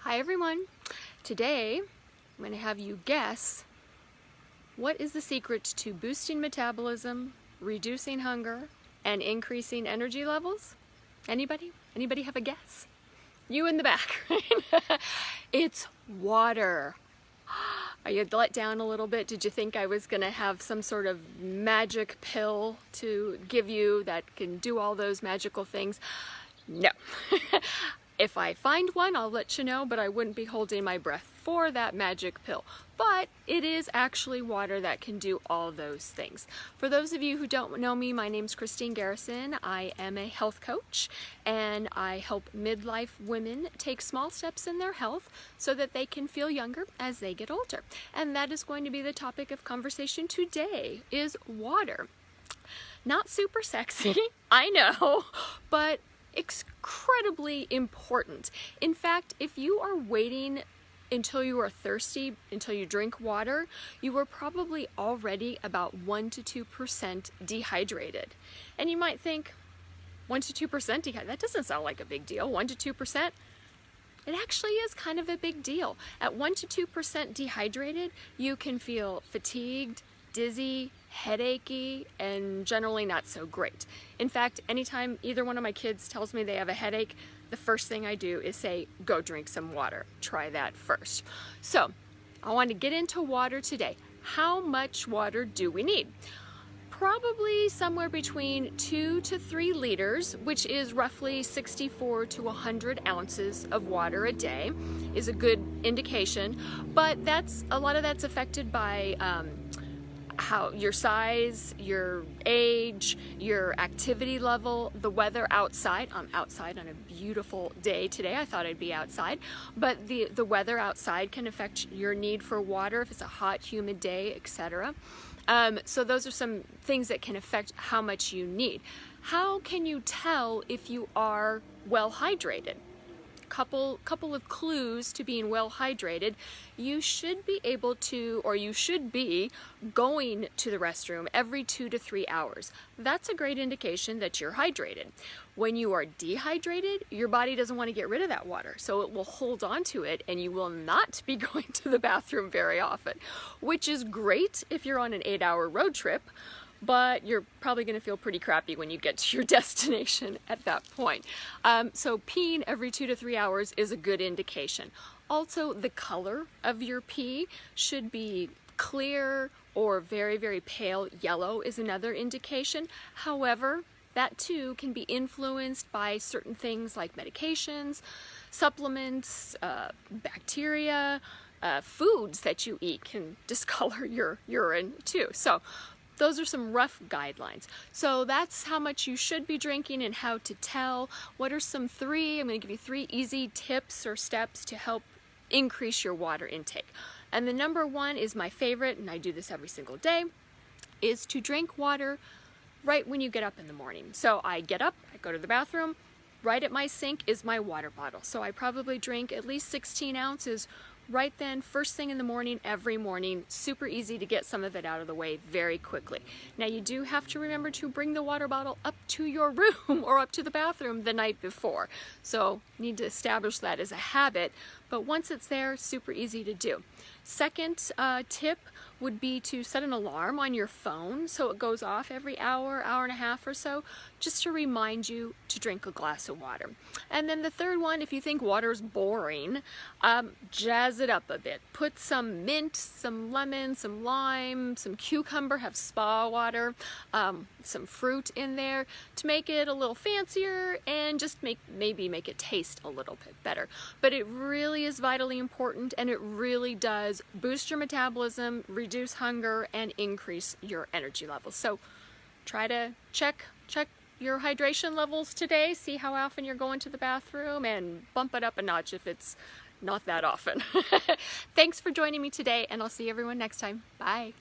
Hi everyone. Today I'm going to have you guess what is the secret to boosting metabolism, reducing hunger, and increasing energy levels? Anybody? Anybody have a guess? You in the back, right? It's water. Are you let down a little bit? Did you think I was going to have some sort of magic pill to give you that can do all those magical things? No. If I find one, I'll let you know, but I wouldn't be holding my breath for that magic pill. But it is actually water that can do all those things. For those of you who don't know me, my name's Christine Garrison. I am a health coach, and I help midlife women take small steps in their health so that they can feel younger as they get older. And that is going to be the topic of conversation today, is water. Not super sexy, I know, but incredibly important. In fact, if you are waiting until you are thirsty, until you drink water, you are probably already about 1 to 2% dehydrated. And you might think, 1 to 2% dehydrated, that doesn't sound like a big deal. 1 to 2%? It actually is kind of a big deal. At 1 to 2% dehydrated, you can feel fatigued, dizzy, headachy, and generally not so great. In fact, anytime either one of my kids tells me they have a headache, the first thing I do is say, go drink some water. Try that first. So, I want to get into water today. How much water do we need? Probably somewhere between 2 to 3 liters, which is roughly 64 to 100 ounces of water a day, is a good indication. But a lot of that's affected by how your size, your age, your activity level, the weather outside. I'm outside on a beautiful day today. I thought I'd be outside, but the weather outside can affect your need for water if it's a hot, humid day, etc. So those are some things that can affect how much you need. How can you tell if you are well hydrated? Couple of clues to being well hydrated. You should be able to, or you should be going to the restroom every 2 to 3 hours. That's a great indication that you're hydrated. When you are dehydrated, your body doesn't want to get rid of that water, so it will hold on to it, and you will not be going to the bathroom very often, which is great if you're on an 8-hour road trip, but you're probably going to feel pretty crappy when you get to your destination at that point. So peeing every 2 to 3 hours is a good indication. Also, the color of your pee should be clear or very, very pale yellow is another indication. However, that too can be influenced by certain things like medications, supplements, bacteria, foods that you eat can discolor your urine too. So those are some rough guidelines. So that's how much you should be drinking and how to tell. What are I'm going to give you 3 easy tips or steps to help increase your water intake. And the number 1 is my favorite, and I do this every single day, is to drink water right when you get up in the morning. So I get up, I go to the bathroom, right at my sink is my water bottle. So I probably drink at least 16 ounces right then, first thing in the morning, every morning. Super easy to get some of it out of the way very quickly. Now you do have to remember to bring the water bottle up to your room or up to the bathroom the night before. So need to establish that as a habit, but once it's there, super easy to do. Second tip would be to set an alarm on your phone so it goes off every hour, hour and a half or so, just to remind you to drink a glass of water. And then the third one, if you think water's boring, jazz it up a bit. Put some mint, some lemon, some lime, some cucumber, have spa water, some fruit in there to make it a little fancier and just maybe make it taste a little bit better. But it really is vitally important, and it really does boost your metabolism, reduce hunger, and increase your energy levels. So try to check your hydration levels today, see how often you're going to the bathroom, and bump it up a notch if it's not that often. Thanks for joining me today, and I'll see everyone next time. Bye.